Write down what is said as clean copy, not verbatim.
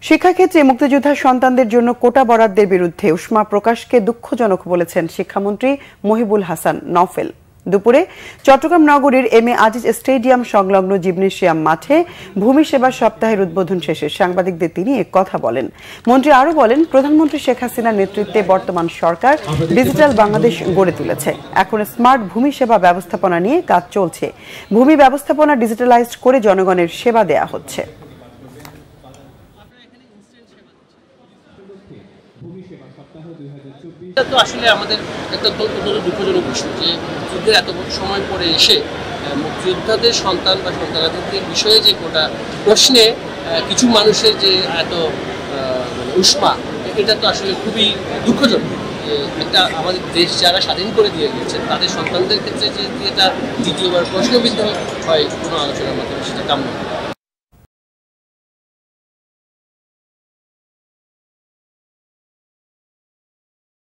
শিক্ষাক্ষেত্রে মুক্তিযোদ্ধার সন্তানদের জন্য কোটা বরাদ্দের বিরুদ্ধে উষ্মা প্রকাশকে দুঃখজনক বলেছেন শিক্ষামন্ত্রী মহিবুল হাসান নওফেল। দুপুরে চট্টগ্রাম নগরীর এম.এ. আজিজ স্টেডিয়াম সংলগ্ন জিমনেশিয়াম মাঠে ভূমি সেবা সপ্তাহের উদ্বোধন শেষে সাংবাদিকদের তিনি কথা বলেন। মন্ত্রী আরও বলেন, প্রধানমন্ত্রী শেখ হাসিনার নেতৃত্বে বর্তমান সরকার ডিজিটাল বাংলাদেশ গড়ে তুলেছে। এখন স্মার্ট ভূমি সেবা ব্যবস্থাপনা নিয়ে কাজ চলছে। ভূমি ব্যবস্থাপনা ডিজিটালাইজড করে জনগণের সেবা দেয়া হচ্ছে। এটা তো আসলে আমাদের একটা দুঃখজনক বিষয় যে যুদ্ধের এত সময় পরে এসে মুক্তিযোদ্ধাদের সন্তান বা সন্তানাদের বিষয়ে যে গোটা প্রশ্নে কিছু মানুষের যে এত উষ্মা, এটা তো আসলে খুবই দুঃখজনক। যে একটা আমাদের দেশ যারা স্বাধীন করে দিয়ে গিয়েছেন তাদের সন্তানদের ক্ষেত্রে যে এটা দ্বিতীয়বার প্রশ্নবিদ্ধ হয় কোনো আলোচনার মাধ্যমে, সেটা কাম্য।